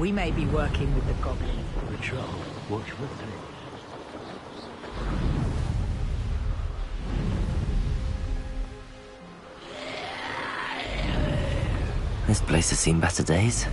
We may be working with the goblin. Patrol, watch for threats. This place has seen better days.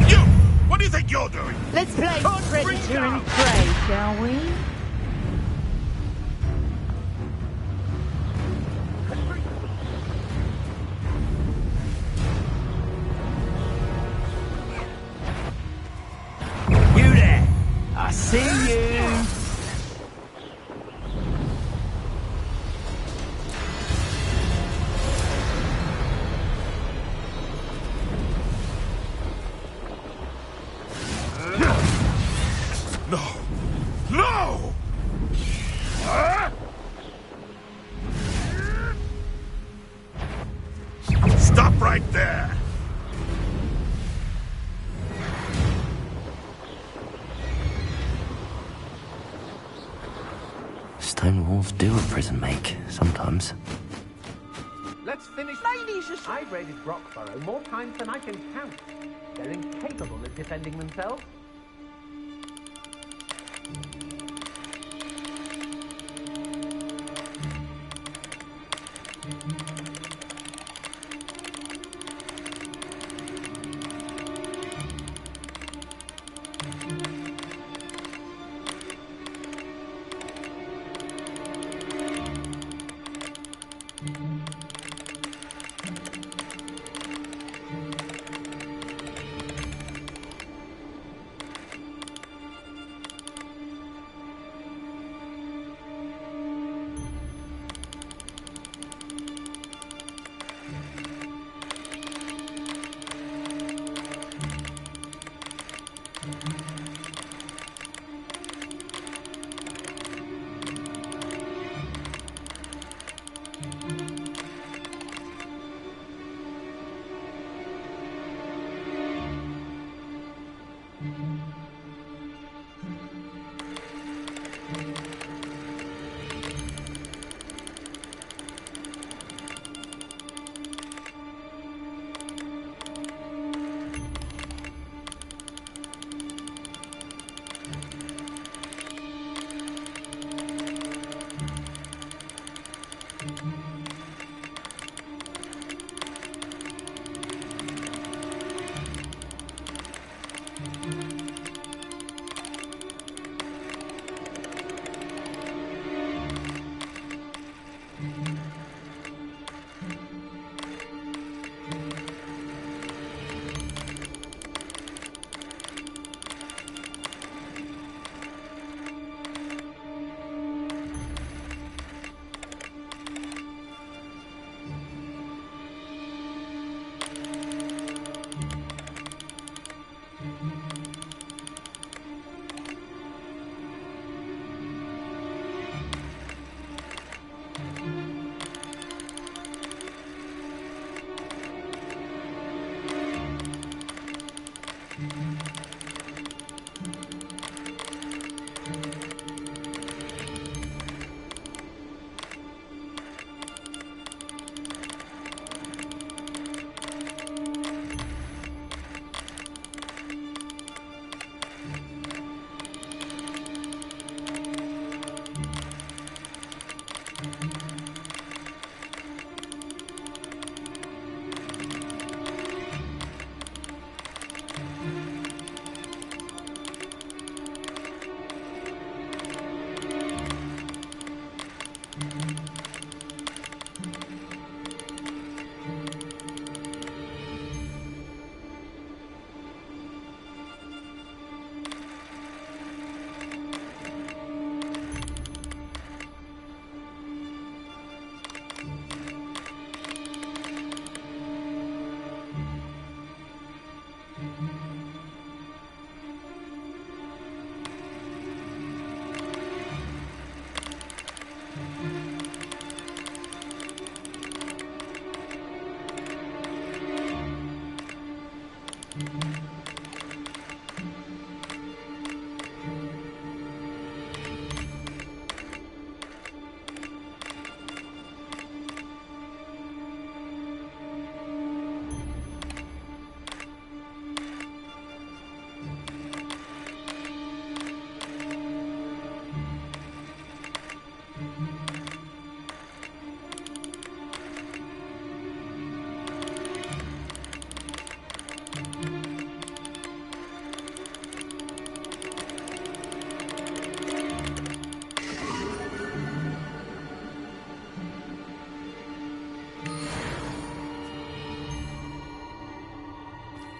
You! What do you think you're doing? Let's play Can't Predator bring and down. Prey, shall we? You there! I see you! No! No! Stop right there! Stone walls do a prison make, sometimes. Let's finish. I've raided Brockborough more times than I can count. They're incapable of defending themselves.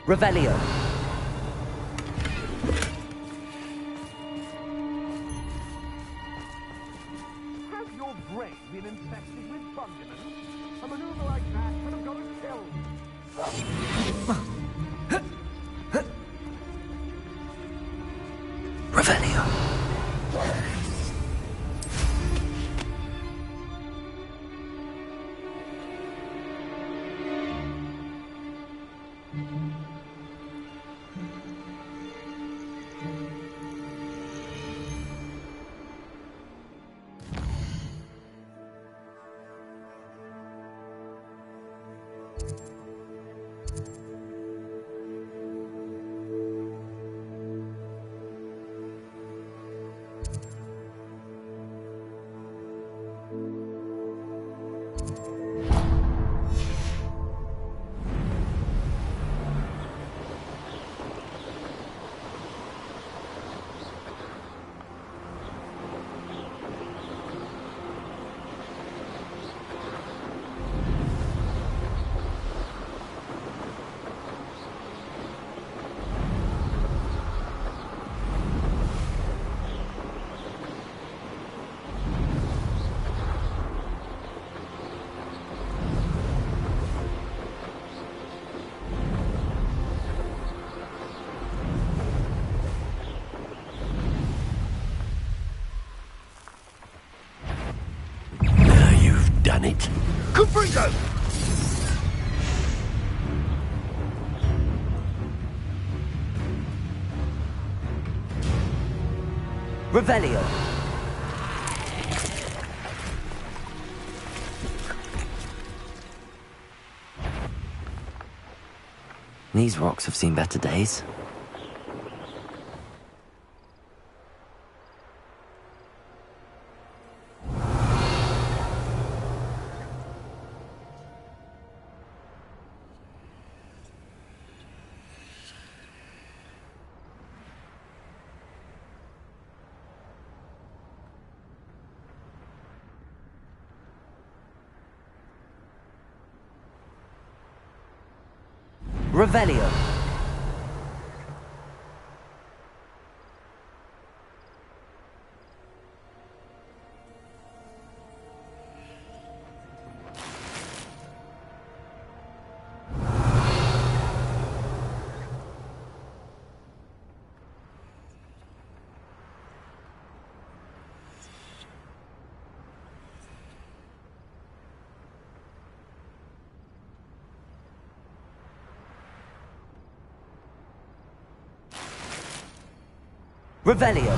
Revelio. Has your brain been infected with bungulin? A maneuver like that could have got us killed. Revelio. Done it. Confringo! Revelio. These rocks have seen better days. Revelio. Revelio.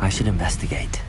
I should investigate.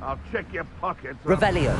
I'll check your pockets. Revelio.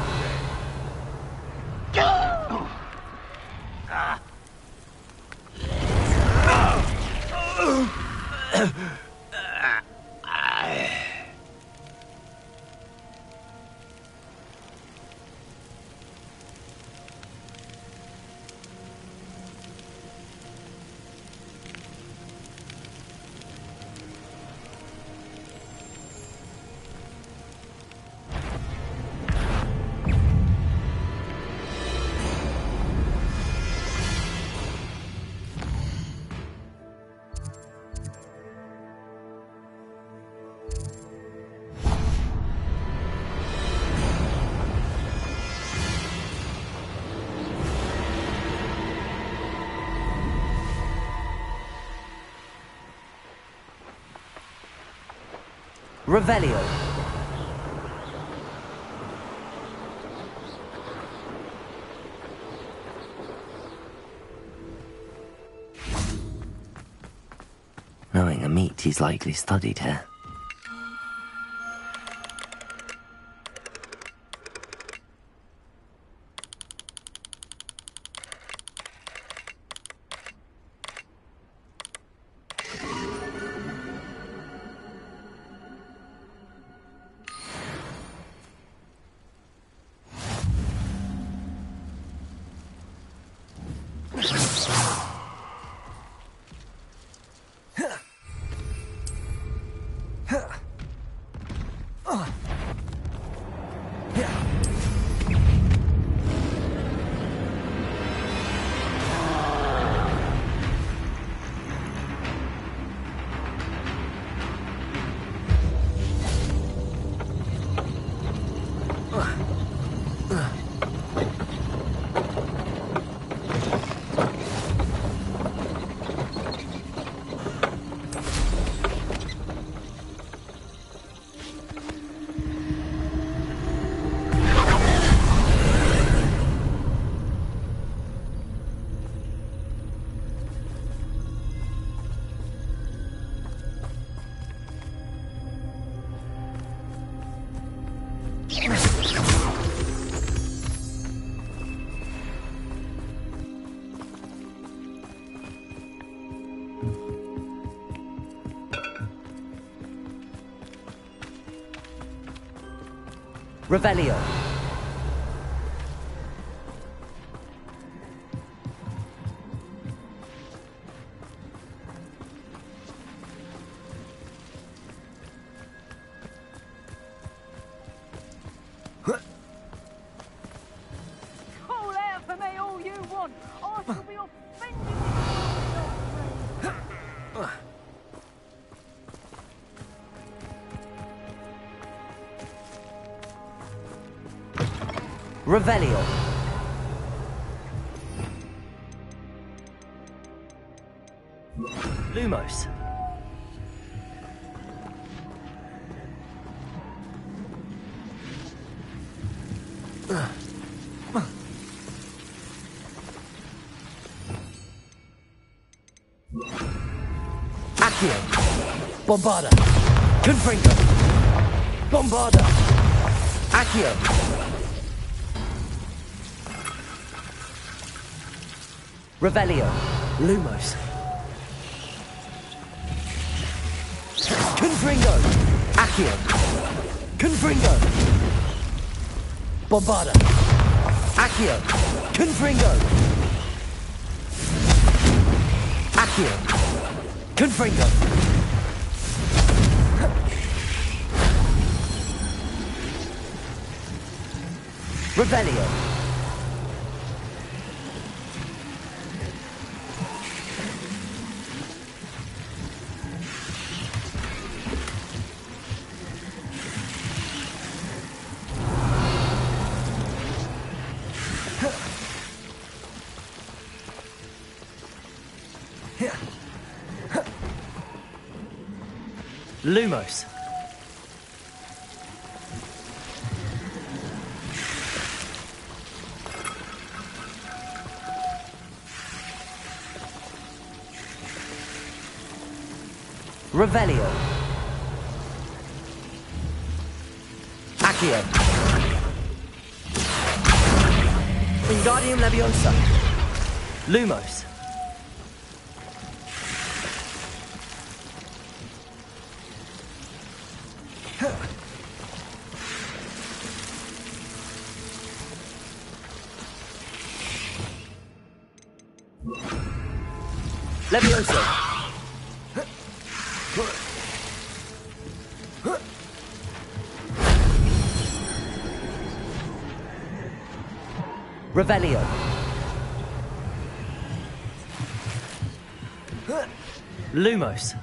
Revelio. Knowing a meat, he's likely studied here. Revelio. Call out for me all you want. I shall be offended. Revelio. Lumos. Accio. Bombarda. Confringo. Bombarda. Accio. Revelio. Lumos. Confringo. Accio. Confringo. Bombarda. Accio. Confringo. Accio. Confringo. Revelio. Lumos. Revelio. Accio. Wingardium Leviosa. Lumos. Leviosa. Revelio. Lumos.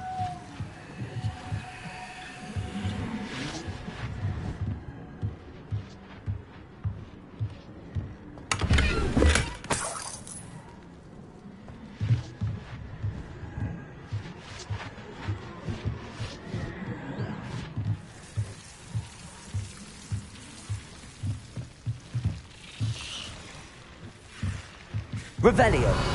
Revelio.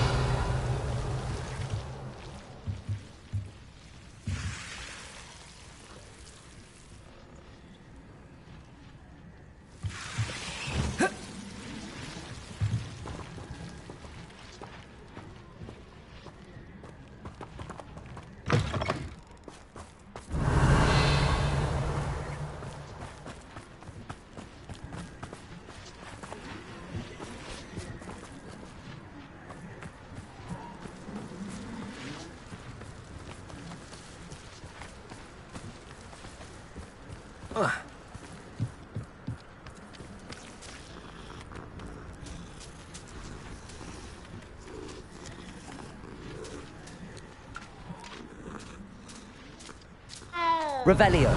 Revelio.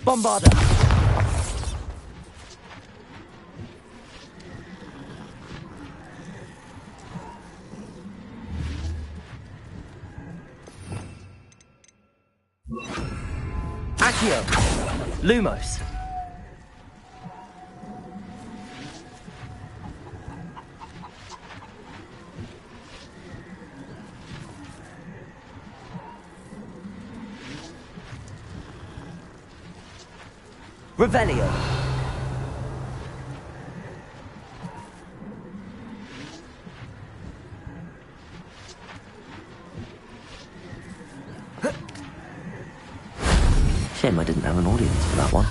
Bombarda. Accio. Lumos. Revelio. Shame I didn't have an audience for that one.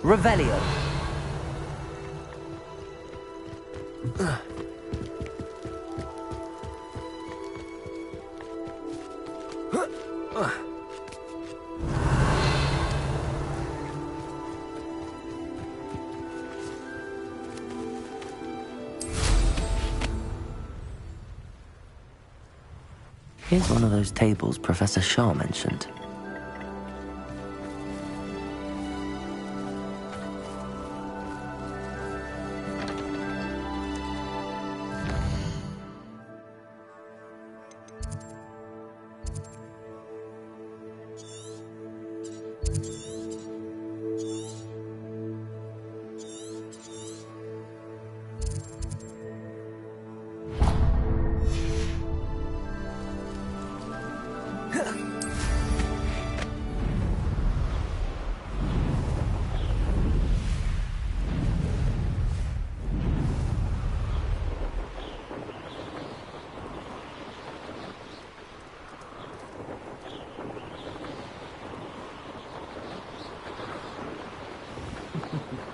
Revelio. Here's one of those tables Professor Shaw mentioned.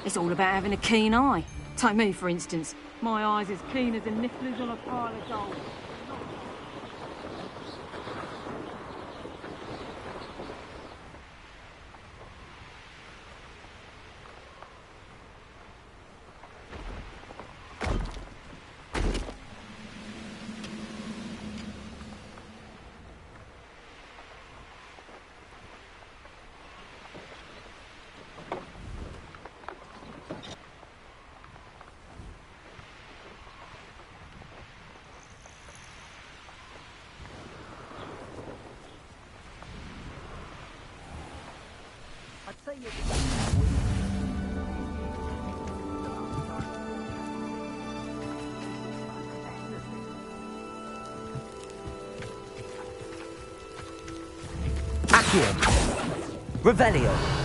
It's all about having a keen eye. Take me, for instance. My eye's as keen as a niffler's on a pile of gold. Accio. Revelio.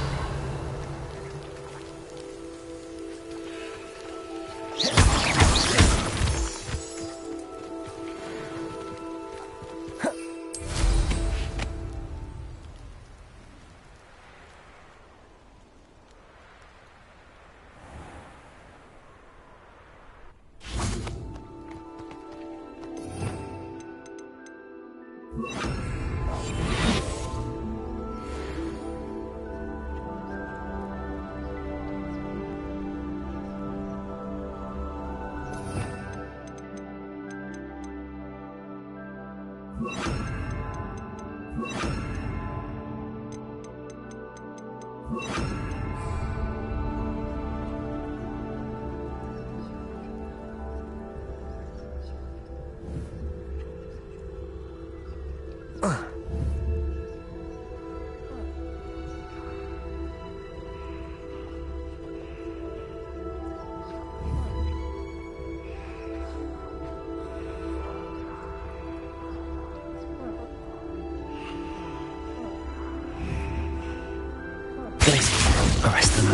Arrest them.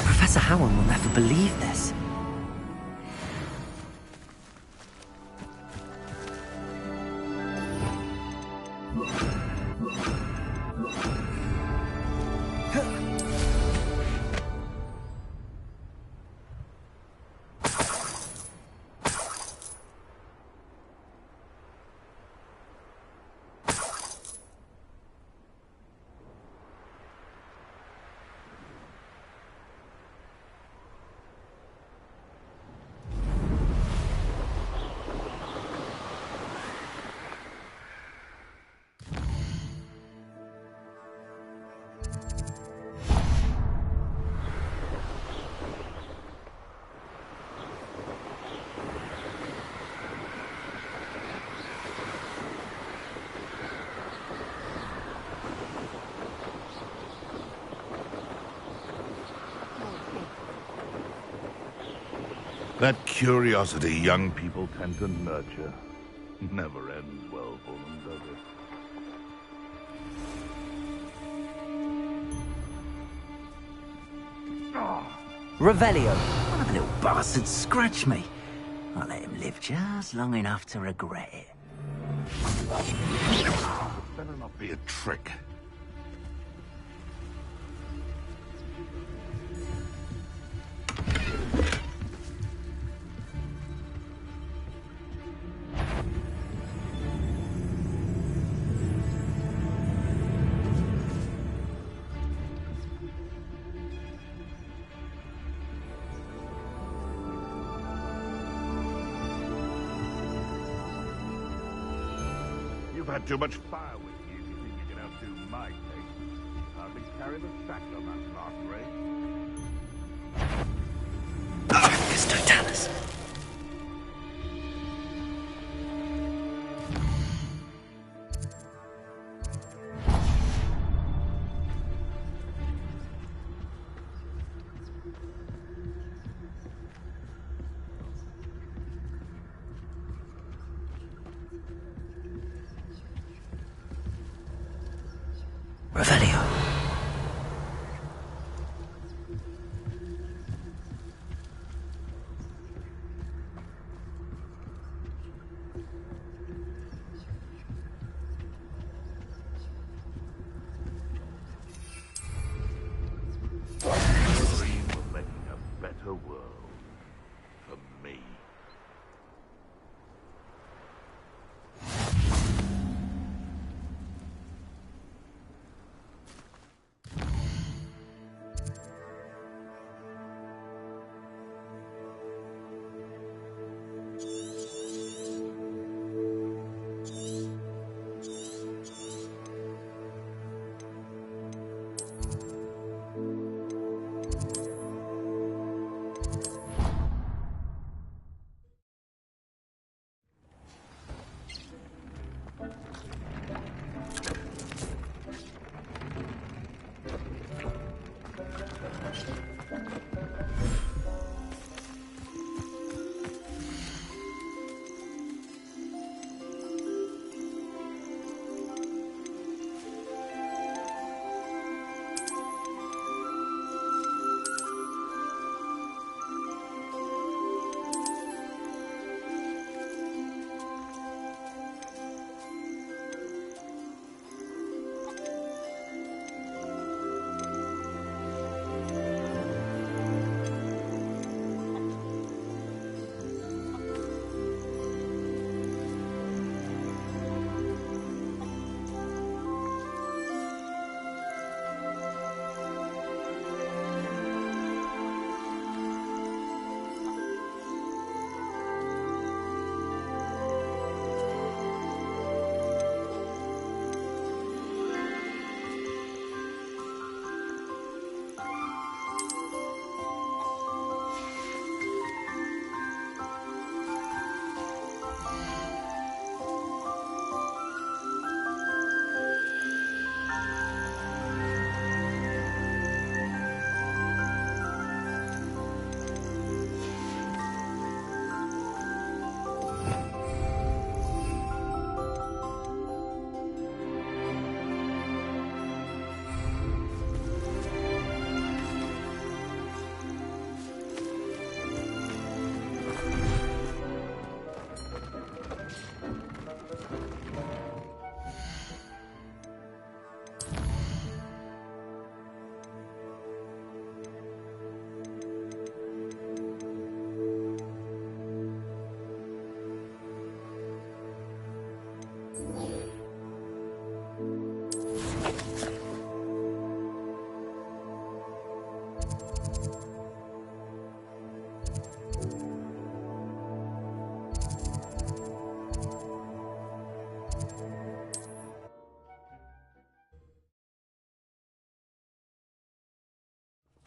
Professor Howard will never believe this. That curiosity young people tend to nurture never ends well for them, does it? Revelio. One of the little bastards scratched me. I'll let him live just long enough to regret it. Better not be a trick. You've had too much fire with you if you think you can outdo my taste. Hardly carry the sack on that last race. It's Totalis. Revelio. Dream of making a better world for me.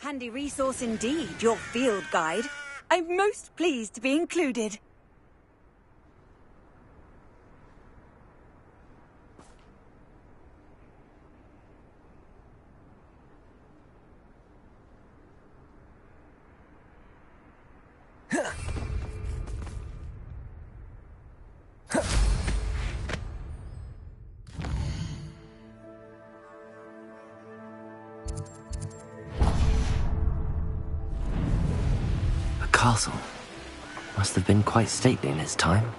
Handy resource indeed, your field guide. I'm most pleased to be included. A castle. Must have been quite stately in its time.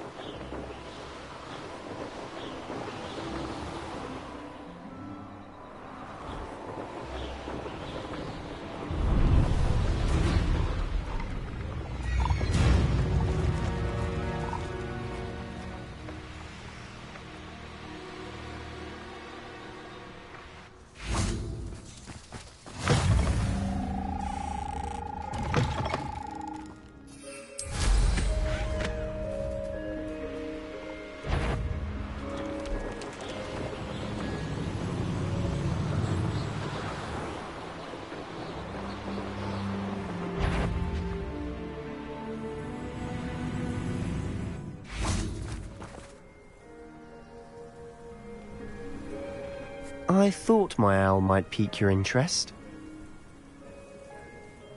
I thought my owl might pique your interest.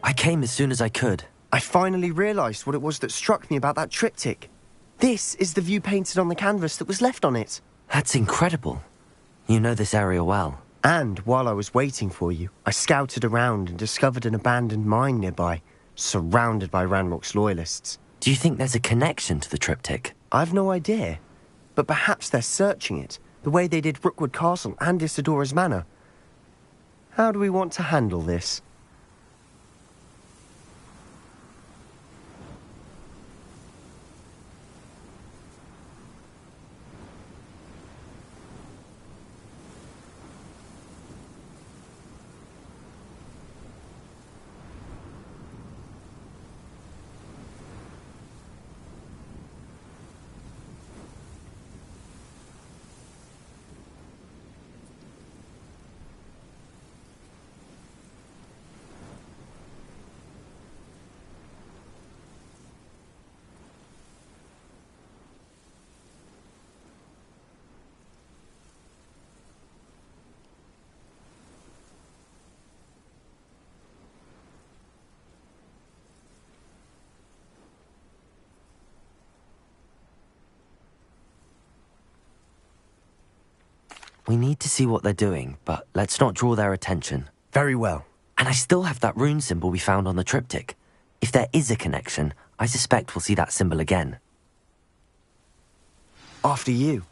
I came as soon as I could. I finally realised what it was that struck me about that triptych. This is the view painted on the canvas that was left on it. That's incredible. You know this area well. And while I was waiting for you, I scouted around and discovered an abandoned mine nearby, surrounded by Ranrock's loyalists. Do you think there's a connection to the triptych? I've no idea, but perhaps they're searching it, the way they did Rookwood Castle and Isidora's Manor. How do we want to handle this? We need to see what they're doing, but let's not draw their attention. Very well. And I still have that rune symbol we found on the triptych. If there is a connection, I suspect we'll see that symbol again. After you.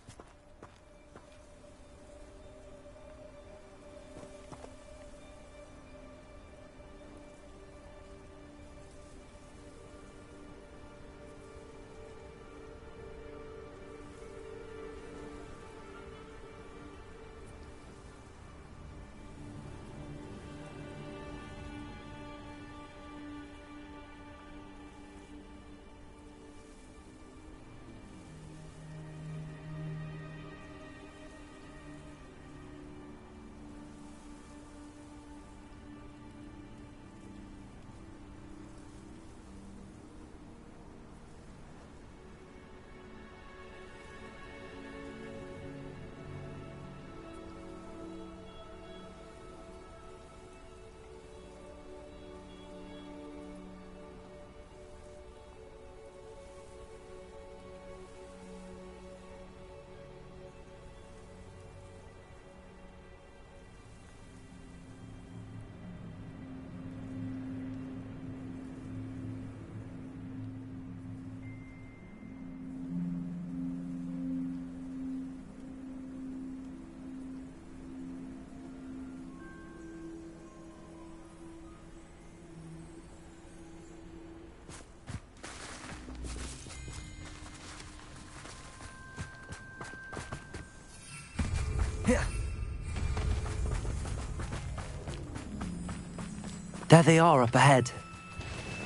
There they are up ahead.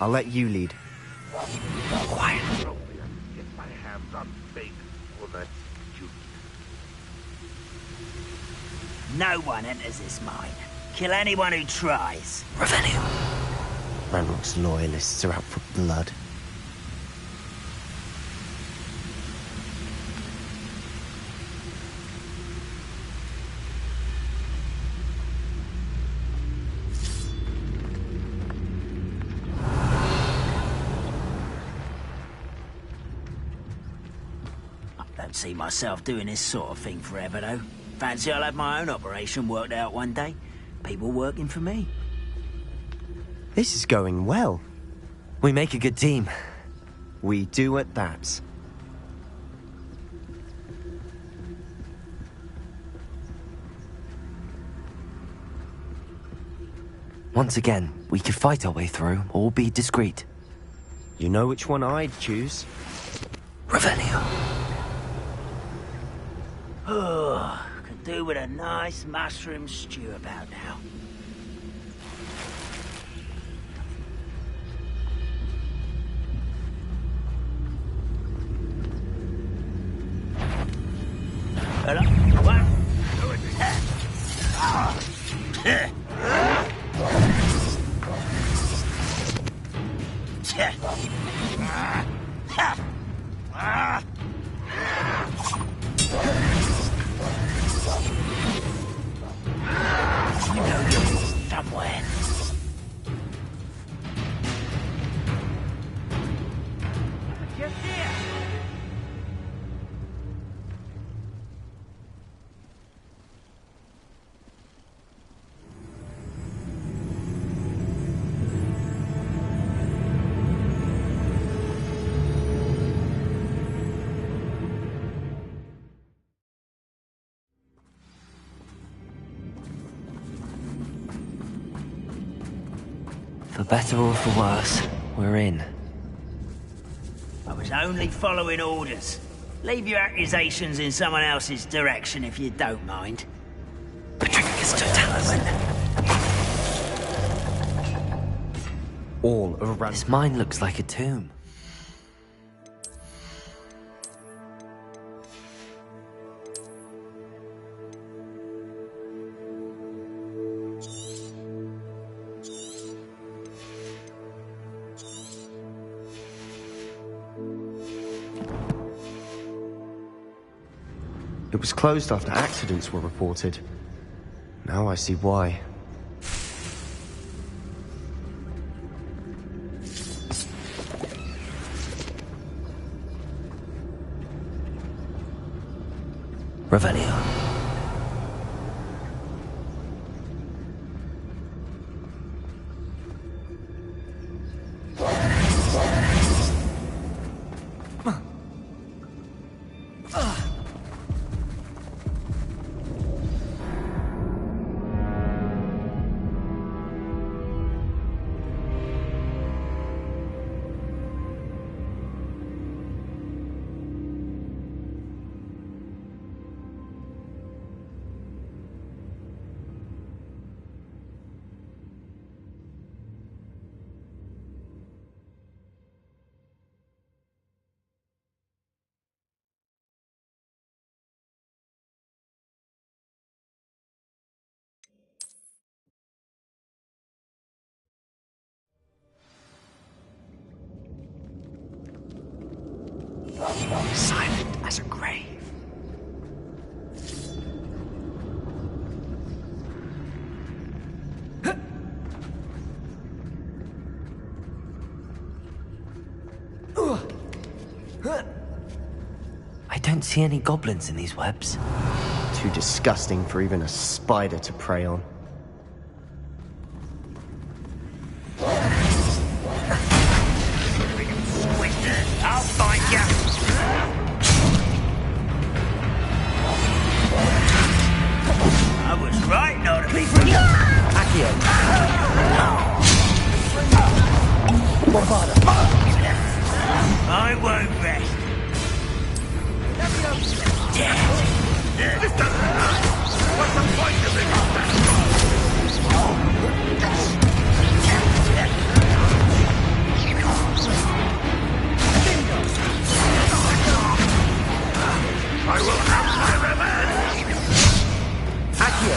I'll let you lead. Quiet. Get my hands on bait for that duty. No one enters this mine. Kill anyone who tries. Revelio. Ranrock's loyalists are out for blood. Don't see myself doing this sort of thing forever, though. Fancy I'll have my own operation worked out one day. People working for me. This is going well. We make a good team. We do at that. Once again, we could fight our way through, or be discreet. You know which one I'd choose? Revelio. Oh, could do with a nice mushroom stew about now. Hello? What? You know you're somewhere. Just here. For better or for worse, we're in. I was only following orders. Leave your accusations in someone else's direction if you don't mind. Patricius Totalis. All of Ran... This mine looks like a tomb. It was closed after accidents were reported. Now I see why. Revelio. Silent as a grave. I don't see any goblins in these webs. Too disgusting for even a spider to prey on. I'll find you. I was right not to be free. Accio. Bombarda. I won't rest. What's the point of it? I will have my revenge! Accio.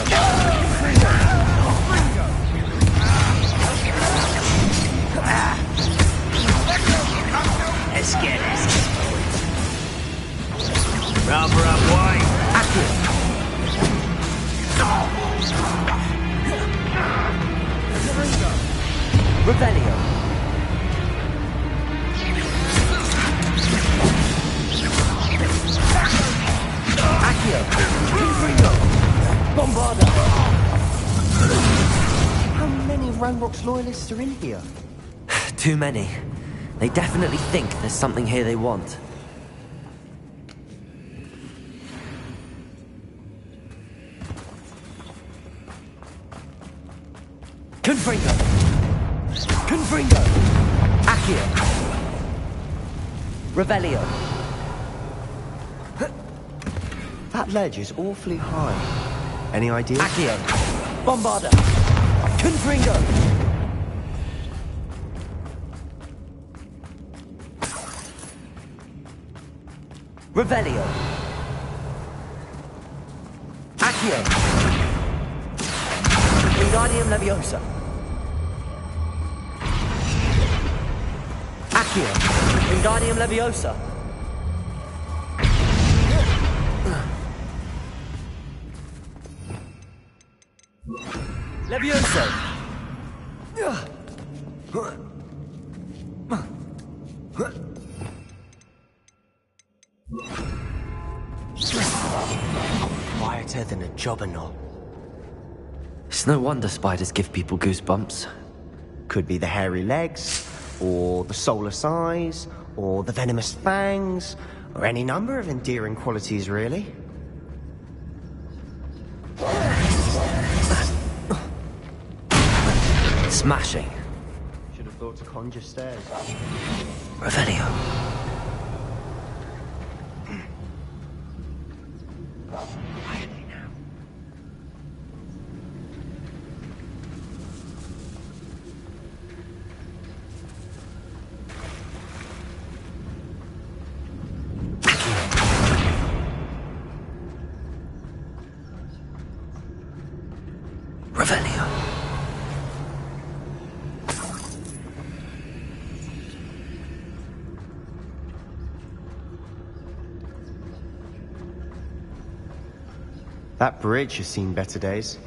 Cover up, White. Accio. Revelio. Accio. Confringo. Bombarda. How many Ranrock's loyalists are in here? Too many. They definitely think there's something here they want. Confringo. Confringo. Accio. Revelio. That ledge is awfully high. Any idea? Accio. Bombarda. Confringo. Revelio. Accio. Wingardium Leviosa. Accio. Wingardium Leviosa. Levioso. Quieter than a jobberknoll. It's no wonder spiders give people goosebumps. Could be the hairy legs, or the soulless eyes, or the venomous fangs, or any number of endearing qualities, really. Smashing. Should have thought to conjure stairs. Revelio. Quietly now. Revelio. That bridge has seen better days.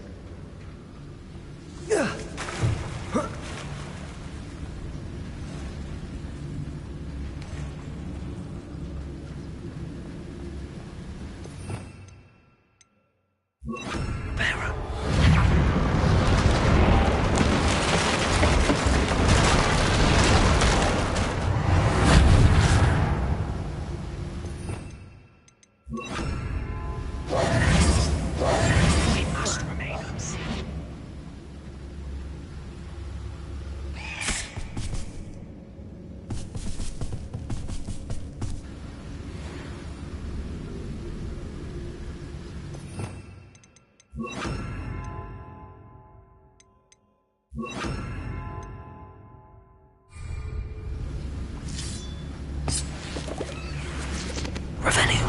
Revelio.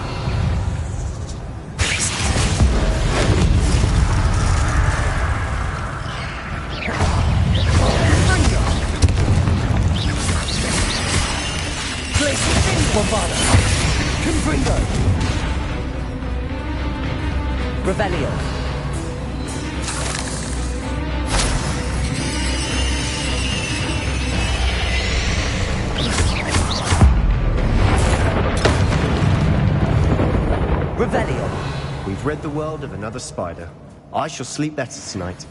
Bombarda. Confringo. Revelio. Revelio. We've rid the world of another spider. I shall sleep better tonight.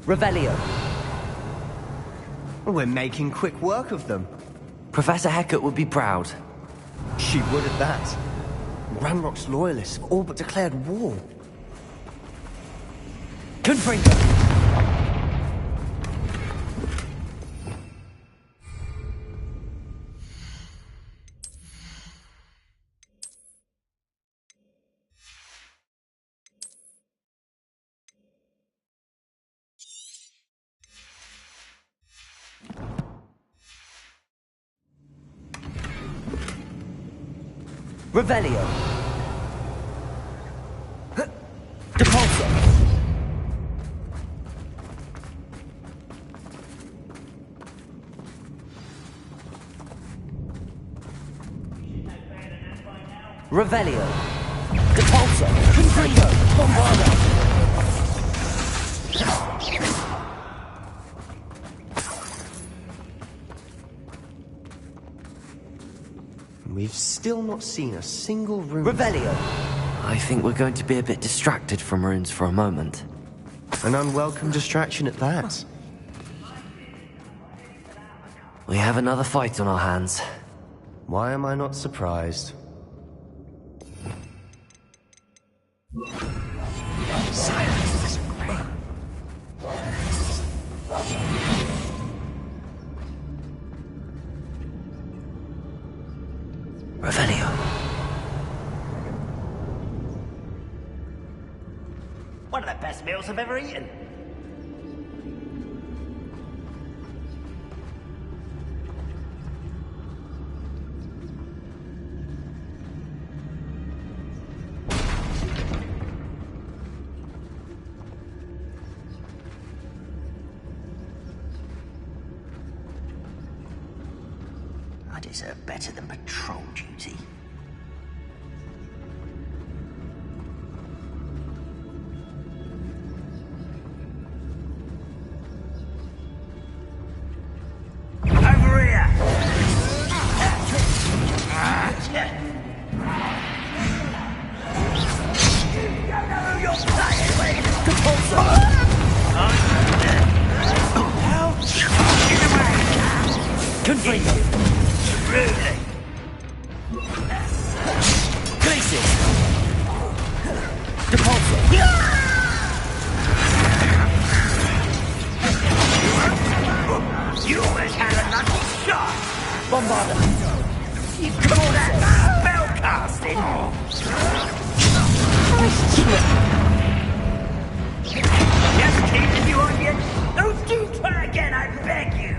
Revelio. We're making quick work of them. Professor Hecat would be proud. She would at that. Ranrock's loyalists have all but declared war. Confringo. Revelio. Depulso. Revelio. Depulso. Confringo. Bombardo. We've still not seen a single rune. Revelio. I think we're going to be a bit distracted from runes for a moment. An unwelcome distraction at that. We have another fight on our hands. Why am I not surprised? Revelio. One of the best meals I've ever eaten. I deserve better than patrol duty. Over here! You don't know who you're playing with! Confringo. Really? Glacius. Depulso. You almost had a lucky shot! Bombardo. You call that spell casting? Just keeping you on your... Don't do try again, I beg you!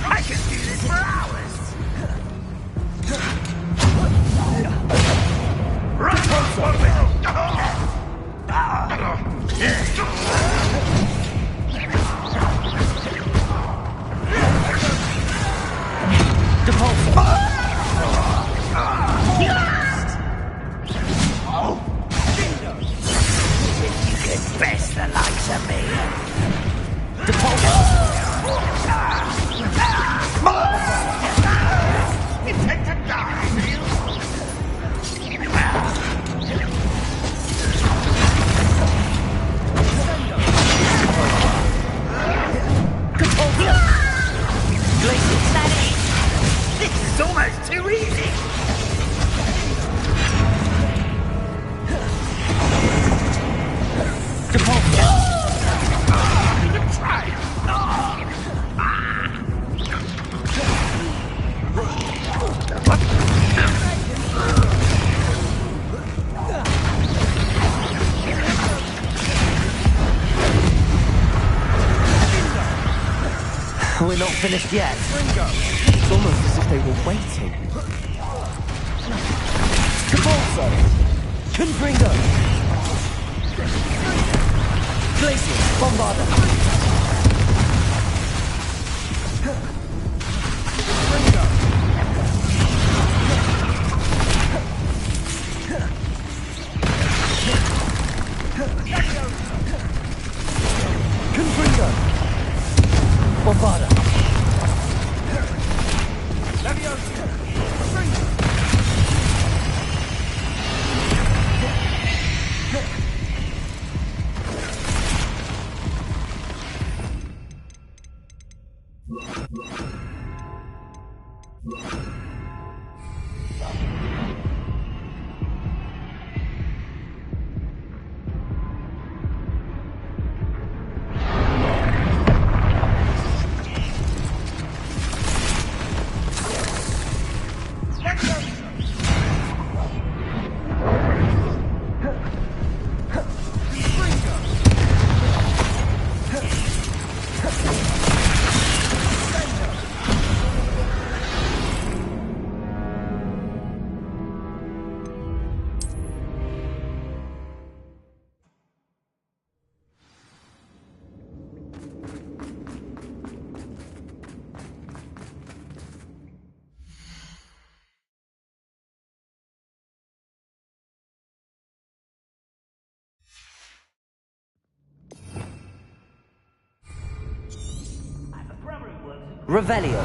I could do this for hours! Right, Depulso. You could best the likes of me. Depulso. Intend to die, do you? This is almost too easy. We're not finished yet. It's almost as if they were waiting. Depulso. Confringo. Glacius. Bombardo. Confringo. Bombardo. Revelio.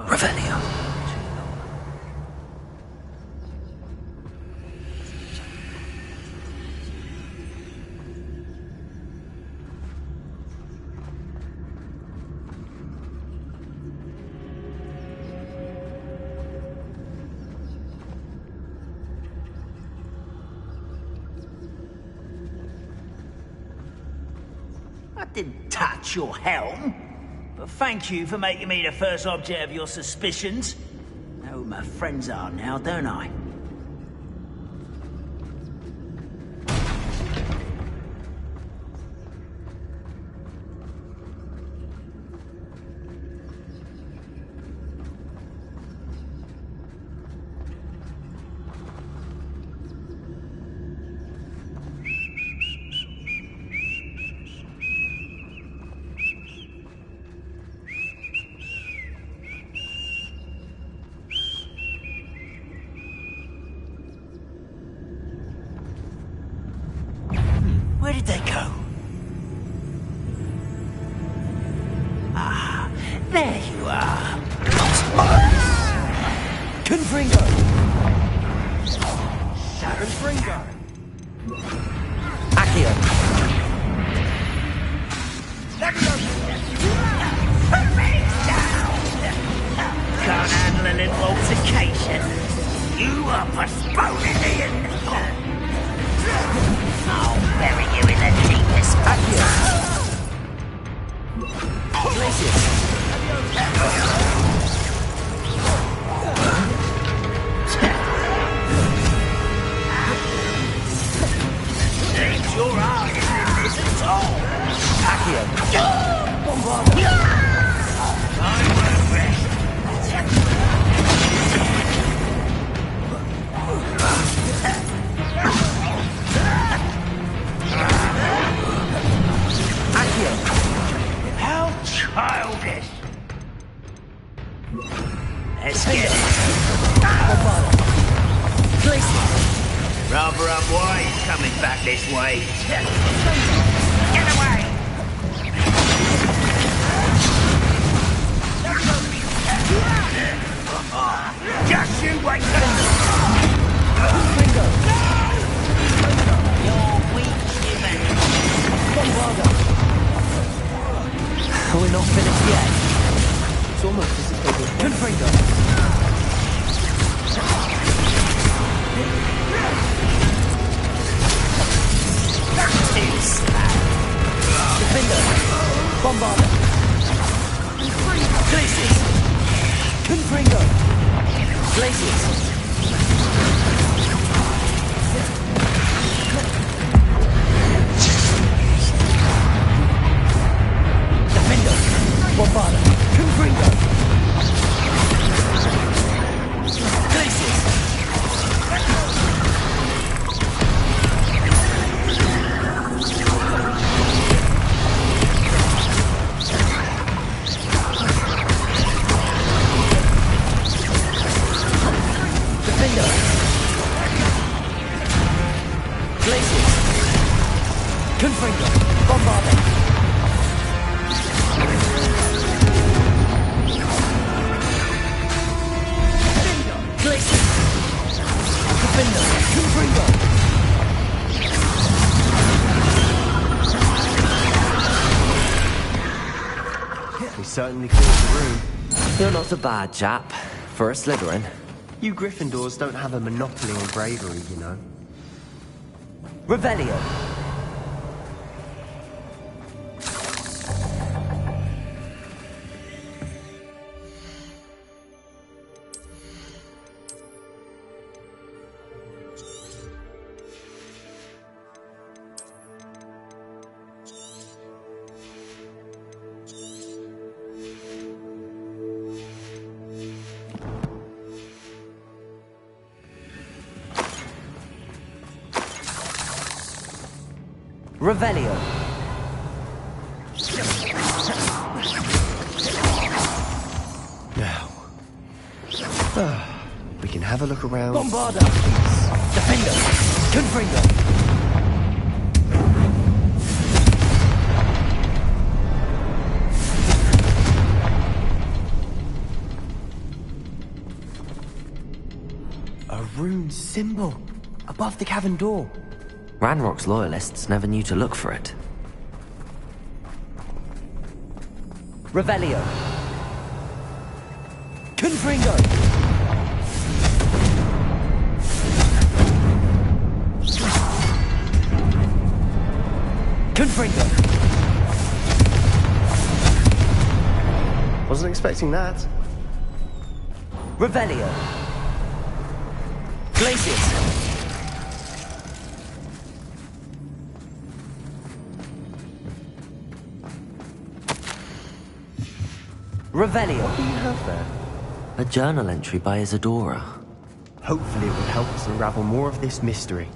Revelio. I didn't touch your helm, but thank you for making me the first object of your suspicions. Know who my friends are now, don't I? Where did they go? Ah, there you are. Confringo. Confringo. Accio. Can't handle a little altercation. You are postponing the I'll bury you in the deepest Accio. Glacius. Ain't your eyes in this at all. Accio. Bombarda. I won't rest. How childish! Let's get it. Rather unwise coming back this way. Get away! Just you wait! You're weak, human. We're not finished yet. It's almost as if they were... Confringo. Defender. Bombarda. Glacius. Confringo. Glacius. Defender. Bombarda. Confringo. Glacius. Defender. Glacius. Confringo. Bombarda. Glacius. Defender. Confringo. We certainly cleared the room. You're not a bad chap for a Slytherin. You Gryffindors don't have a monopoly on bravery, you know. Revelio. Revelio. Now. We can have a look around. Bombarda. Defender. Confringo. A rune symbol above the cavern door. Ranrock's loyalists never knew to look for it. Revelio. Confringo. Confringo. Wasn't expecting that. Revelio. Glacius. Revelio. What do you have there? A journal entry by Isadora. Hopefully it will help us unravel more of this mystery.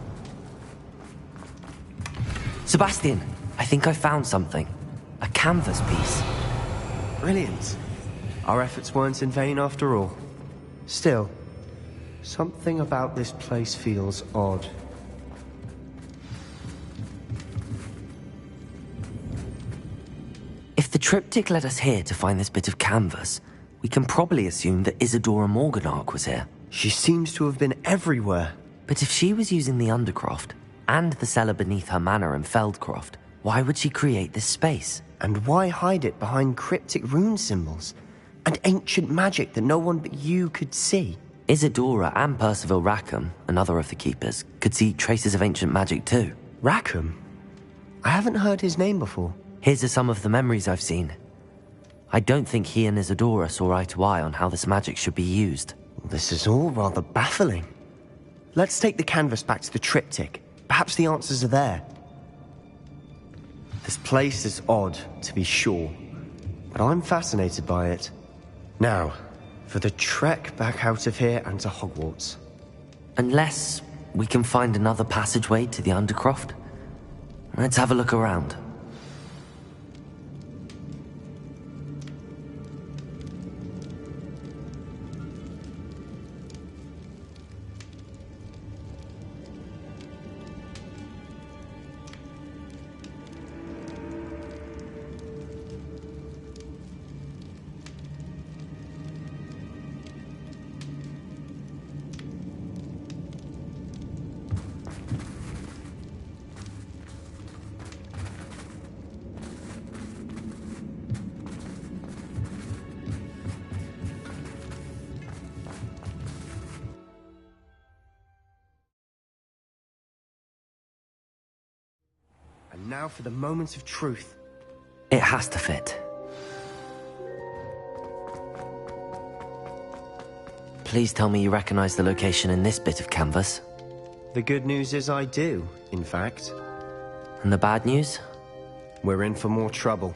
Sebastian, I think I found something. A canvas piece. Brilliant. Our efforts weren't in vain after all. Still, something about this place feels odd. If the triptych led us here to find this bit of canvas, we can probably assume that Isadora Morganark was here. She seems to have been everywhere. But if she was using the Undercroft, and the cellar beneath her manor in Feldcroft, why would she create this space? And why hide it behind cryptic rune symbols? And ancient magic that no one but you could see? Isadora and Percival Rackham, another of the Keepers, could see traces of ancient magic too. Rackham? I haven't heard his name before. His are some of the memories I've seen. I don't think he and Isadora saw eye to eye on how this magic should be used. This is all rather baffling. Let's take the canvas back to the triptych. Perhaps the answers are there. This place is odd, to be sure, but I'm fascinated by it. Now, for the trek back out of here and to Hogwarts. Unless we can find another passageway to the Undercroft. Let's have a look around. And now for the moment of truth. It has to fit. Please tell me you recognize the location in this bit of canvas. The good news is I do, in fact. And the bad news? We're in for more trouble.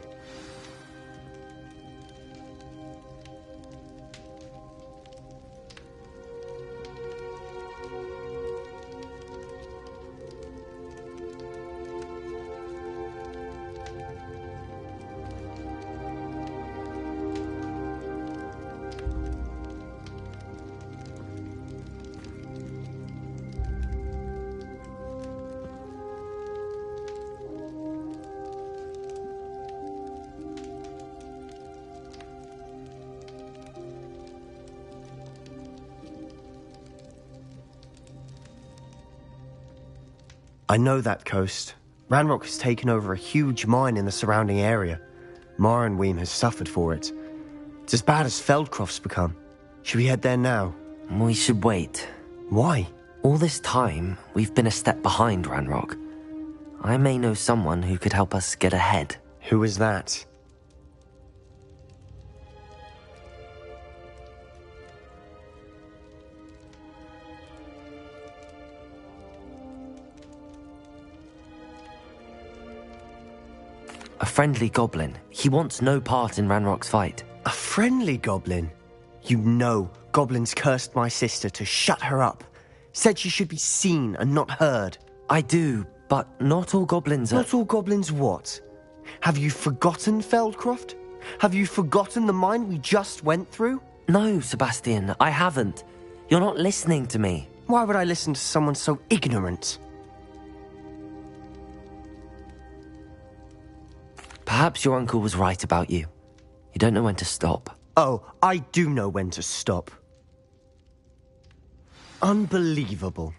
I know that coast. Ranrock has taken over a huge mine in the surrounding area. Marrenweem has suffered for it. It's as bad as Feldcroft's become. Should we head there now? We should wait. Why? All this time, we've been a step behind Ranrock. I may know someone who could help us get ahead. Who is that? A friendly goblin. He wants no part in Ranrock's fight. A friendly goblin? You know, goblins cursed my sister to shut her up. Said she should be seen and not heard. I do, But not all goblins are... Not all goblins what? Have you forgotten Feldcroft? Have you forgotten the mine we just went through? No, Sebastian, I haven't. You're not listening to me. Why would I listen to someone so ignorant? Perhaps your uncle was right about you. You don't know when to stop. Oh, I do know when to stop. Unbelievable.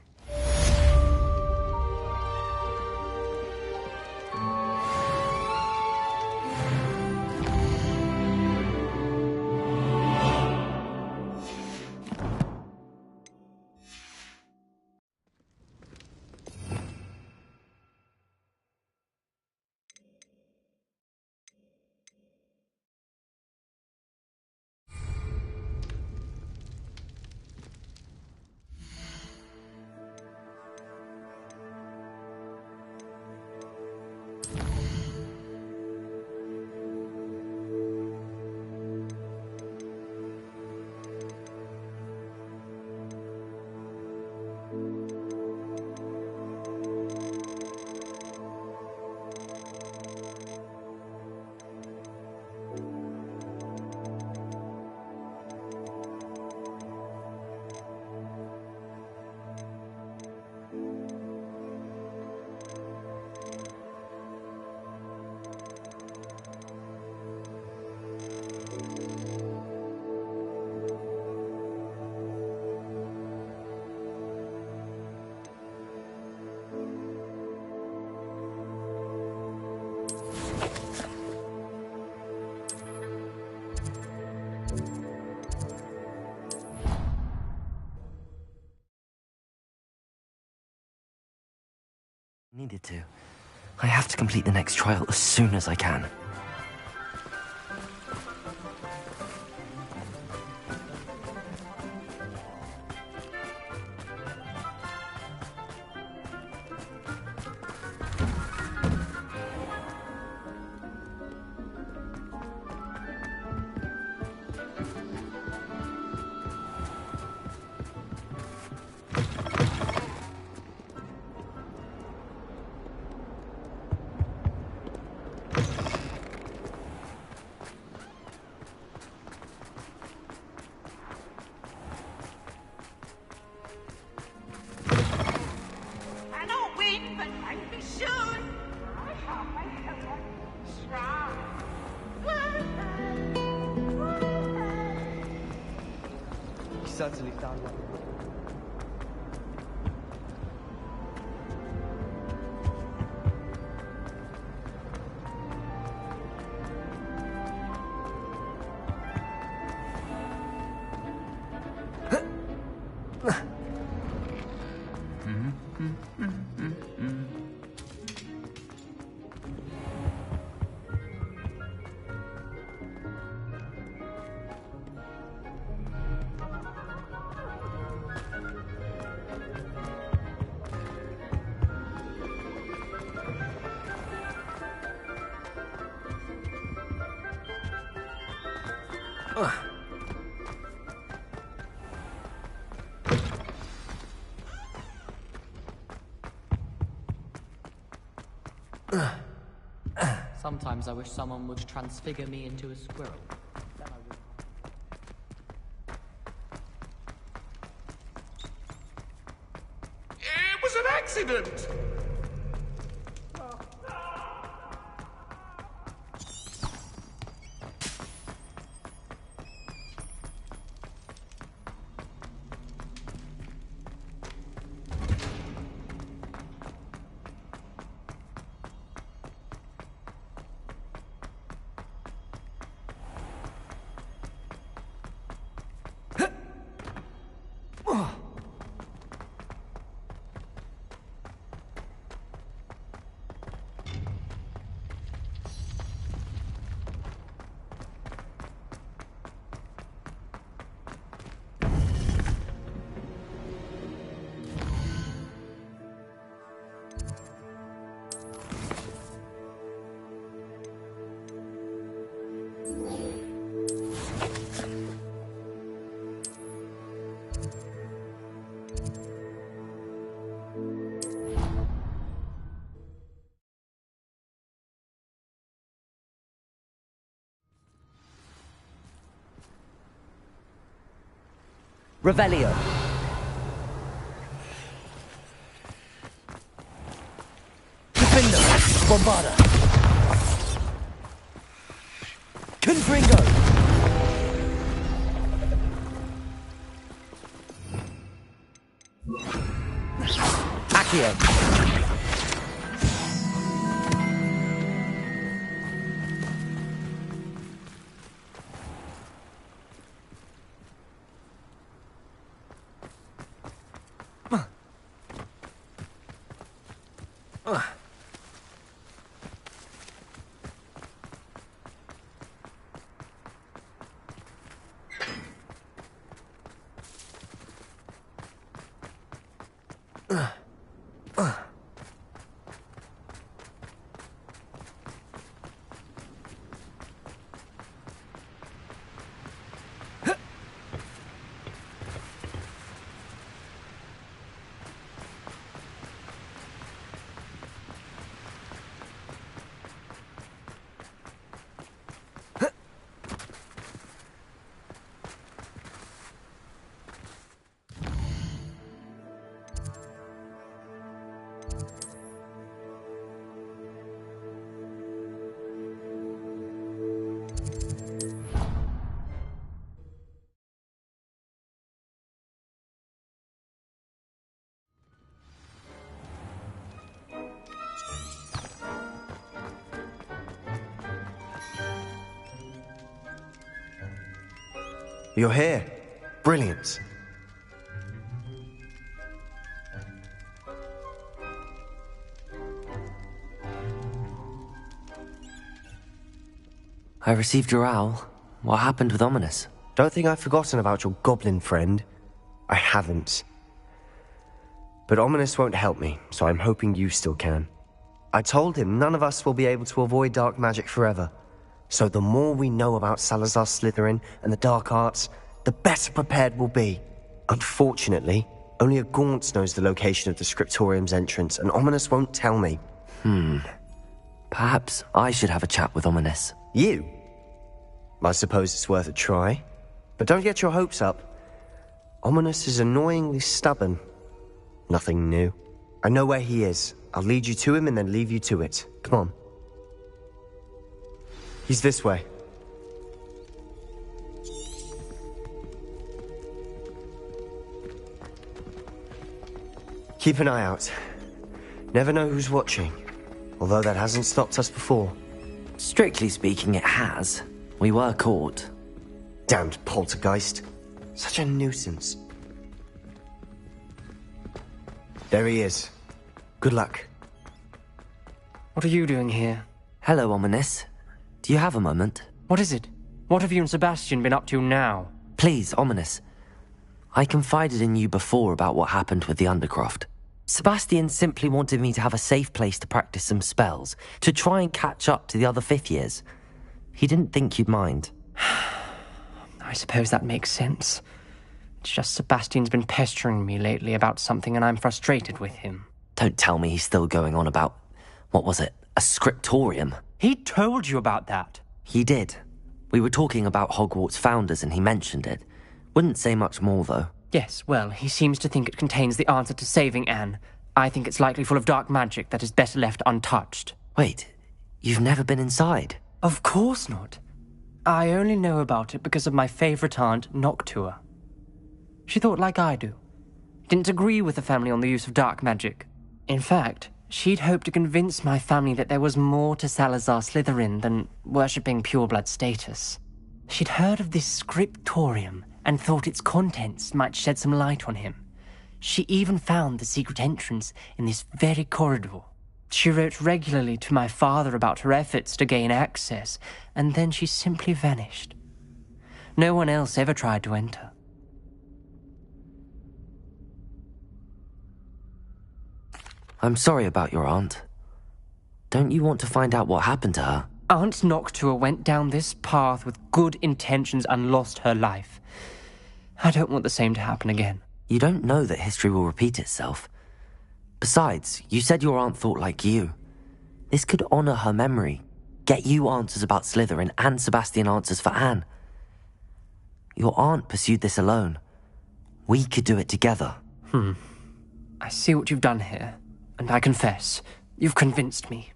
Needed to. I have to complete the next trial as soon as I can. Certainly found one. Sometimes I wish someone would transfigure me into a squirrel. Then I would... It was an accident! Revelio. Defender. Bombarda. Confringo. Accio. You're here. Brilliant. I received your owl. What happened with Ominous? Don't think I've forgotten about your goblin friend. I haven't. But Ominous won't help me, so I'm hoping you still can. I told him none of us will be able to avoid dark magic forever. So the more we know about Salazar Slytherin and the dark arts, the better prepared we'll be. Unfortunately, only a Gaunt knows the location of the Scriptorium's entrance, and Ominous won't tell me. Perhaps I should have a chat with Ominous. You? I suppose it's worth a try. But don't get your hopes up. Ominous is annoyingly stubborn. Nothing new. I know where he is. I'll lead you to him and then leave you to it. Come on. He's this way. Keep an eye out. Never know who's watching. Although that hasn't stopped us before. Strictly speaking, it has. We were caught. Damned poltergeist. Such a nuisance. There he is. Good luck. What are you doing here? Hello, Ominous. Do you have a moment? What is it? What have you and Sebastian been up to now? Please, Ominous. I confided in you before about what happened with the Undercroft. Sebastian simply wanted me to have a safe place to practice some spells, to try and catch up to the other fifth years. He didn't think you'd mind. I suppose that makes sense. It's just Sebastian's been pestering me lately about something and I'm frustrated with him. Don't tell me he's still going on about, what was it, a scriptorium? He told you about that. He did. We were talking about Hogwarts founders and he mentioned it. Wouldn't say much more, though. Yes, well, he seems to think it contains the answer to saving Anne. I think it's likely full of dark magic that is better left untouched. Wait, you've never been inside? Of course not. I only know about it because of my favourite aunt, Noctua. She thought like I do. Didn't agree with the family on the use of dark magic. In fact, she'd hoped to convince my family that there was more to Salazar Slytherin than worshipping pureblood status. She'd heard of this scriptorium and thought its contents might shed some light on him. She even found the secret entrance in this very corridor. She wrote regularly to my father about her efforts to gain access, and then she simply vanished. No one else ever tried to enter. I'm sorry about your aunt. Don't you want to find out what happened to her? Aunt Noctua went down this path with good intentions and lost her life. I don't want the same to happen again. You don't know that history will repeat itself. Besides, you said your aunt thought like you. This could honor her memory, get you answers about Slytherin and Sebastian answers for Anne. Your aunt pursued this alone. We could do it together. I see what you've done here, and I confess, you've convinced me.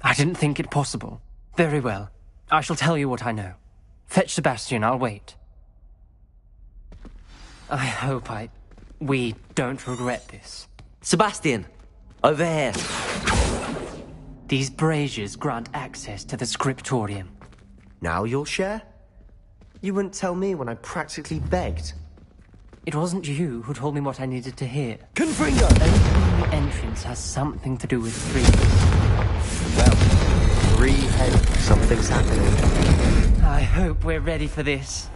I didn't think it possible. Very well. I shall tell you what I know. Fetch Sebastian, I'll wait. I hope we don't regret this. Sebastian! Over here! These braziers grant access to the scriptorium. Now you'll share? You wouldn't tell me when I practically begged. It wasn't you who told me what I needed to hear. Confringo! Opening the entrance has something to do with three. Well, 3 head. Something's happening. I hope we're ready for this.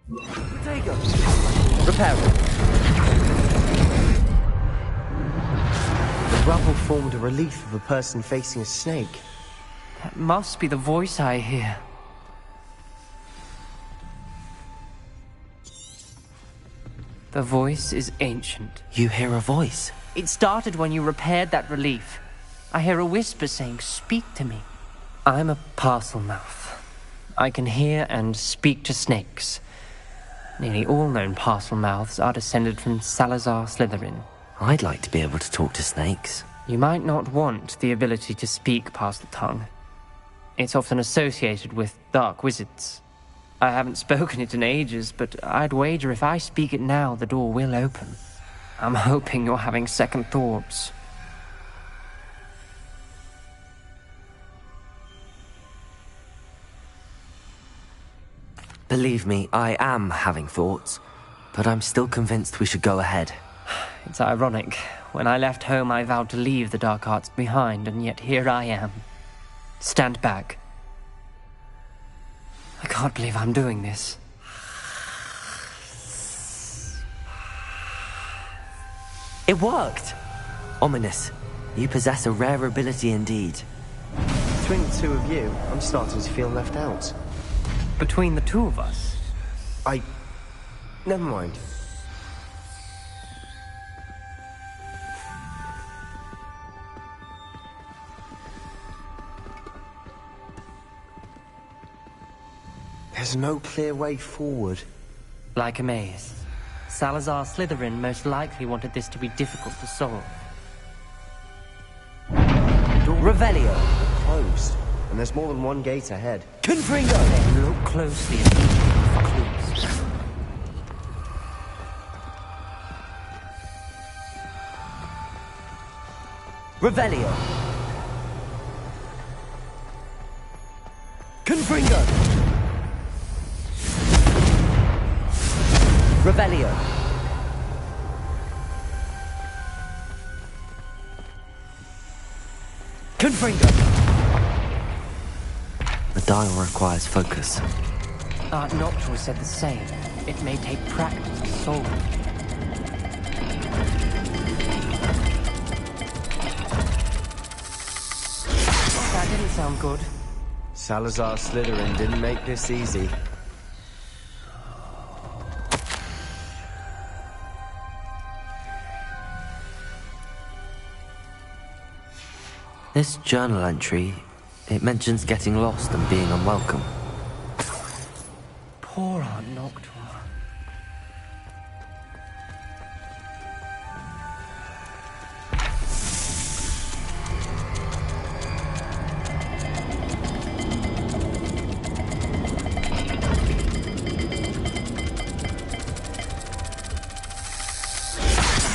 Potato! Repair it. The rubble formed a relief of a person facing a snake. That must be the voice I hear. The voice is ancient. You hear a voice? It started when you repaired that relief. I hear a whisper saying, "Speak to me." I'm a parcel mouth. I can hear and speak to snakes. Nearly all known parcel mouths are descended from Salazar Slytherin. I'd like to be able to talk to snakes. You might not want the ability to speak past the tongue. It's often associated with dark wizards. I haven't spoken it in ages, but I'd wager if I speak it now, the door will open. I'm hoping you're having second thoughts. Believe me, I am having thoughts, but I'm still convinced we should go ahead. It's ironic. When I left home, I vowed to leave the dark arts behind, and yet here I am. Stand back. I can't believe I'm doing this. It worked! Ominous. You possess a rare ability indeed. Between the two of you, I'm starting to feel left out. Between the two of us? Never mind. There's no clear way forward. Like a maze. Salazar Slytherin most likely wanted this to be difficult to solve. Revelio! Closed. And there's more than one gate ahead. Confringo! Then look closely at each gate for clues. Revelio! Confringo! Revelio! Confringo! The dial requires focus. Art Noctua said the same. It may take practice to solve it. That didn't sound good. Salazar Slytherin didn't make this easy. This journal entry, it mentions getting lost and being unwelcome. Poor Aunt Noctua.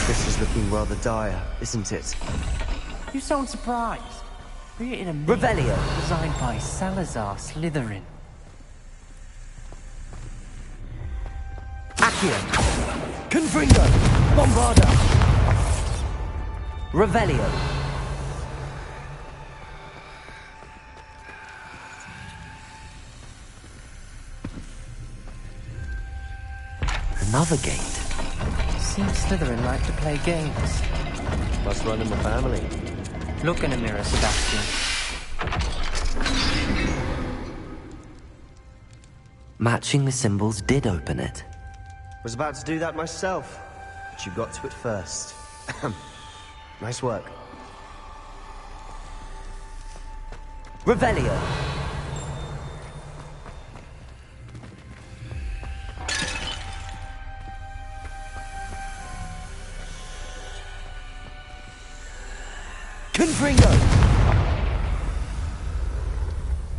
This is looking rather dire, isn't it? You sound surprised. Created a maze Revelio! designed by Salazar Slytherin. Accio! Confringo! Bombarda! Revelio! Another gate. Seems Slytherin like to play games. Must run in the family. Look in a mirror, Sebastian. Matching the symbols did open it. Was about to do that myself, but you got to it first. Nice work. Revelio. Confringo.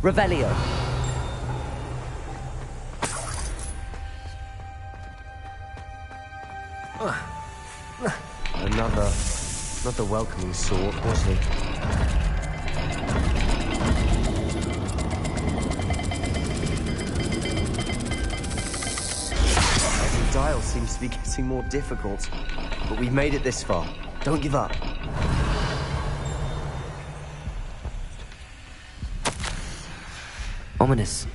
Revelio. Another welcoming sword, wasn't it? Every dial seems to be getting more difficult, but we've made it this far. Don't give up. Ominous.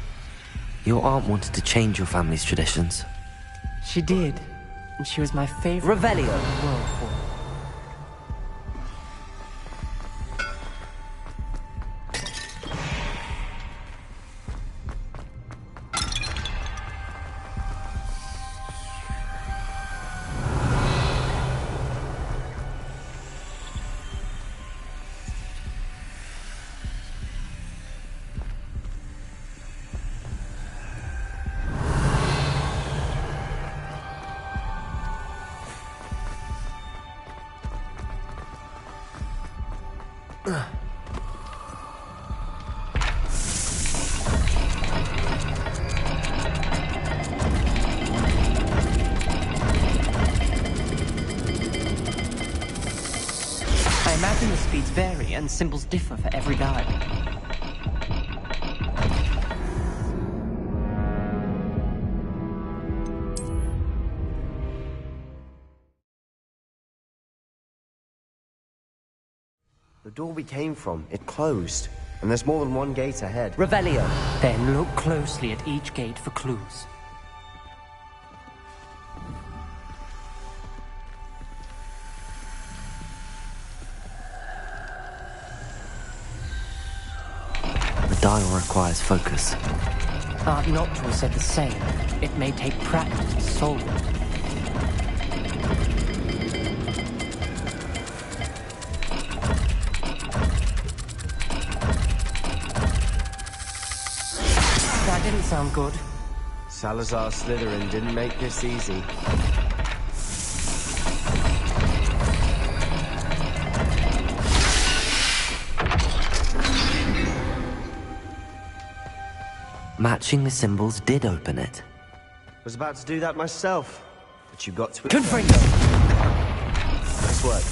Your aunt wanted to change your family's traditions. She did, and she was my favorite. Revelio. World War. I imagine the speeds vary and symbols differ for every dial. The door we came from, it closed. And there's more than one gate ahead. Revelio. Then look closely at each gate for clues. The dial requires focus. Aunt Noctua said the same. It may take practice to solve it. That didn't sound good. Salazar Slytherin didn't make this easy. Matching the symbols did open it. Was about to do that myself, but you got to it. Confringo. Nice work.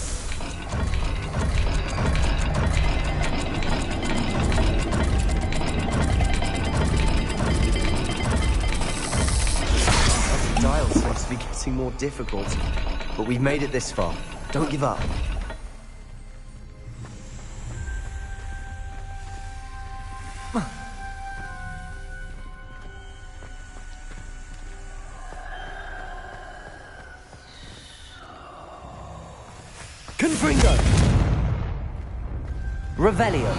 The dial seems to be getting more difficult, but we've made it this far. Don't give up. Confringo. Revelio.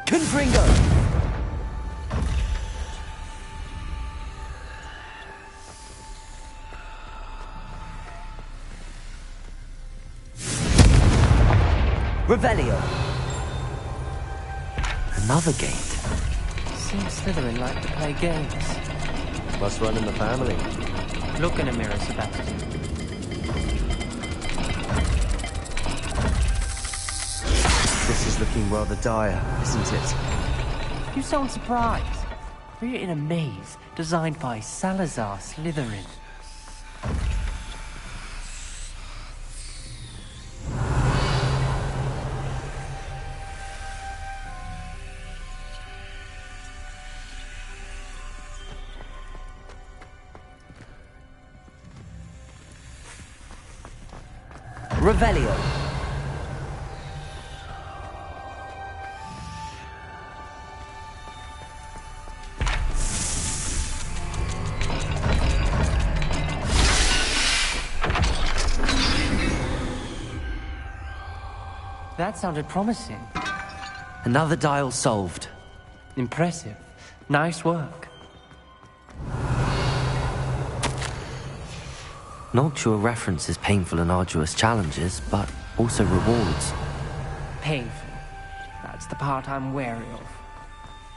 Confringo. Revelio. Another gate. Seems Slytherin like to play games. Must run in the family. Look in a mirror, Sebastian. This is looking rather dire, isn't it? You sound surprised. We're in a maze designed by Salazar Slytherin. Revelio. That sounded promising. Another dial solved. Impressive. Nice work. Noctua references painful and arduous challenges, but also rewards. Painful. That's the part I'm wary of.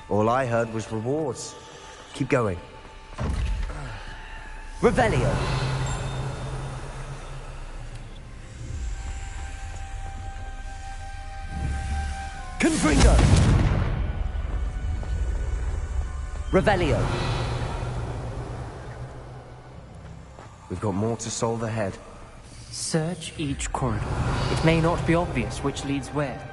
All I heard was rewards. Keep going. Revelio. Confringo. Revelio. We've got more to solve ahead. Search each corridor. It may not be obvious which leads where.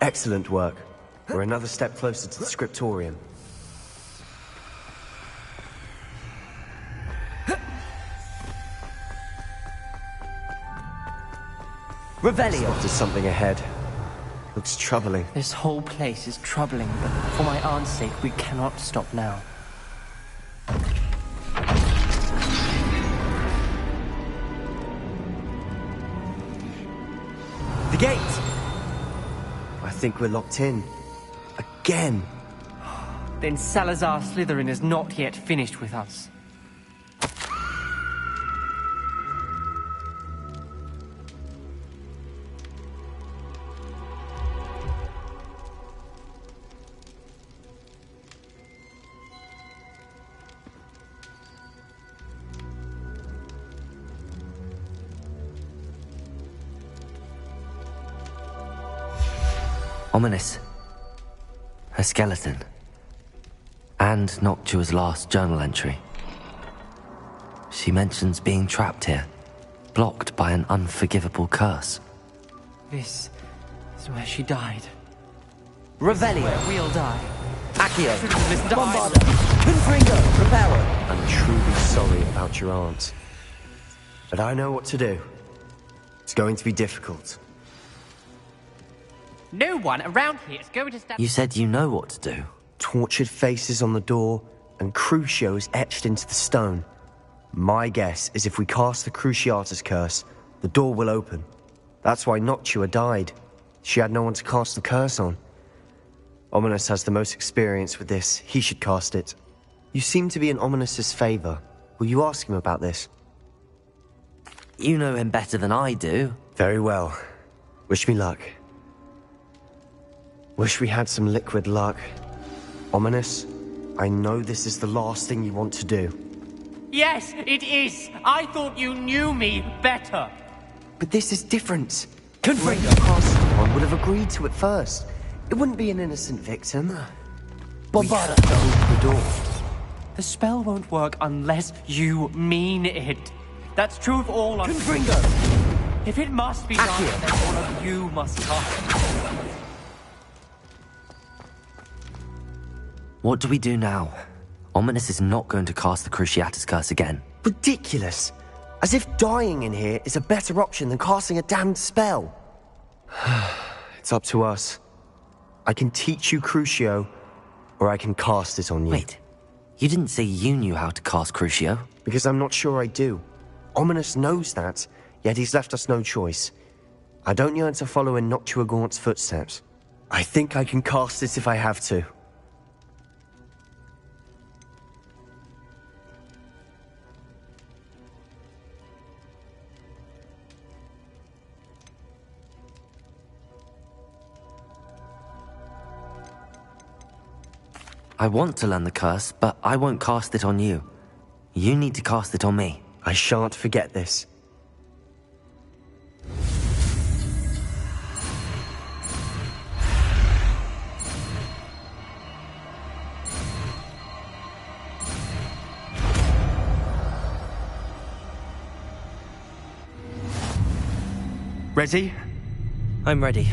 Excellent work. We're another step closer to the scriptorium. Revelio. Spotted something ahead. Looks troubling. This whole place is troubling, but for my aunt's sake, we cannot stop now. The gate! I think we're locked in. Again. Then Salazar Slytherin is not yet finished with us. Ominous. Her skeleton. And Noctua's last journal entry. She mentions being trapped here, blocked by an unforgivable curse. This is where she died. Revelio. Where we'll die. Accio. Bombarda. Confringo. Reparo. I'm truly sorry about your aunt. But I know what to do. It's going to be difficult. No one around here is going to stand. You said you know what to do. Tortured faces on the door, and Crucio is etched into the stone. My guess is if we cast the Cruciatus curse, the door will open. That's why Noctua died. She had no one to cast the curse on. Ominous has the most experience with this. He should cast it. You seem to be in Ominous's favor. Will you ask him about this? You know him better than I do. Very well. Wish me luck. Wish we had some liquid luck. Ominous, I know this is the last thing you want to do. Yes, it is. I thought you knew me better. But this is different. Confringo. Someone would have agreed to it first. It wouldn't be an innocent victim. Bombarda. We have to open the door. The spell won't work unless you mean it. That's true of all of us. Confringo. If it must be done, then all of you must come. What do we do now? Ominous is not going to cast the Cruciatus curse again. Ridiculous. As if dying in here is a better option than casting a damned spell. It's up to us. I can teach you Crucio, or I can cast it on you. Wait, you didn't say you knew how to cast Crucio? Because I'm not sure I do. Ominous knows that, yet he's left us no choice. I don't yearn to follow in Noctua Gaunt's footsteps. I think I can cast it if I have to. I want to learn the curse, but I won't cast it on you. You need to cast it on me. I shan't forget this. Ready? I'm ready.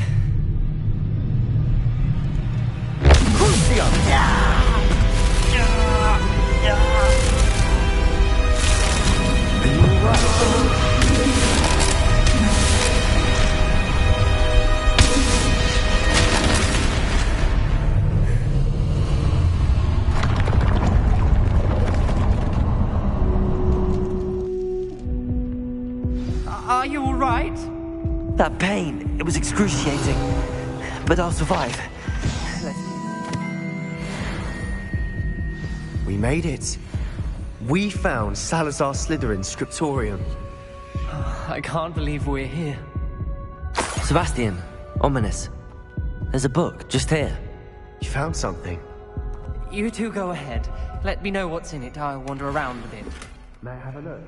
Are you all right? That pain, it was excruciating. But I'll survive. We made it. We found Salazar Slytherin's scriptorium. I can't believe we're here. Sebastian, ominous. There's a book just here. You found something. You two go ahead. Let me know what's in it. I'll wander around a bit. May I have a look?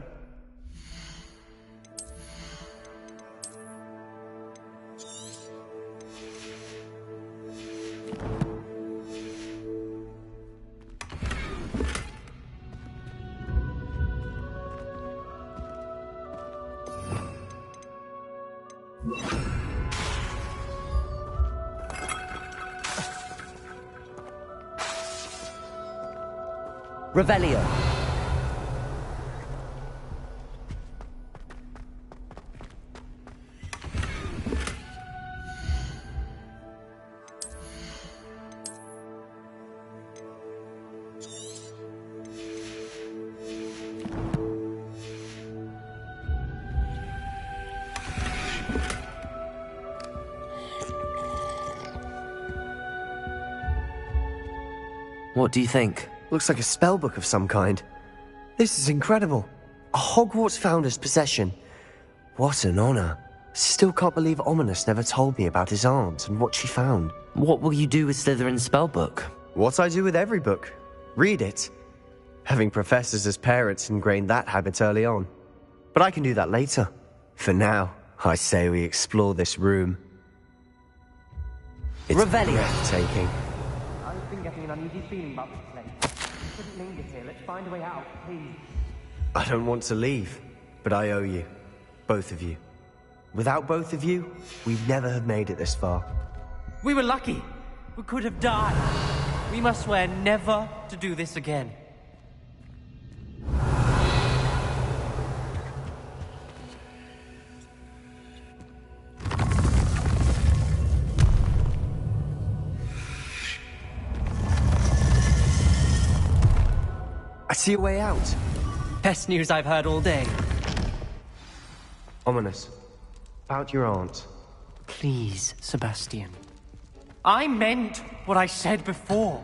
Revelio. What do you think? Looks like a spellbook of some kind. This is incredible. A Hogwarts founder's possession. What an honor. Still can't believe Ominous never told me about his aunt and what she found. What will you do with Slytherin's spellbook? What I do with every book. Read it. Having professors as parents ingrained that habit early on. But I can do that later. For now, I say we explore this room. It's Revelio. breathtaking. I've been getting an uneasy feeling about this place. We couldn't linger here. Let's find a way out, please. I don't want to leave, but I owe you. Both of you. Without both of you, we'd never have made it this far. We were lucky. We could have died. We must swear never to do this again. I see a way out. Best news I've heard all day. Ominous. About your aunt. Please, Sebastian. I meant what I said before.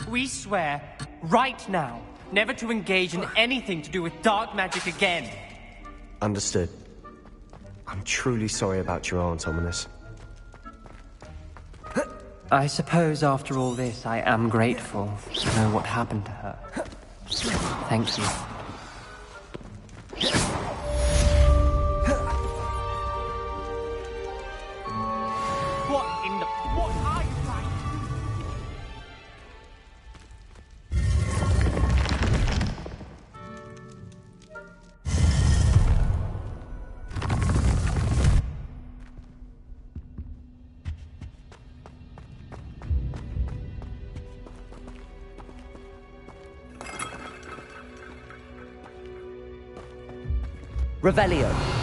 We swear, right now, never to engage in anything to do with dark magic again. Understood. I'm truly sorry about your aunt, Ominous. I suppose after all this, I am grateful to know what happened to her. Thank you. What in the... What are you trying Revelio.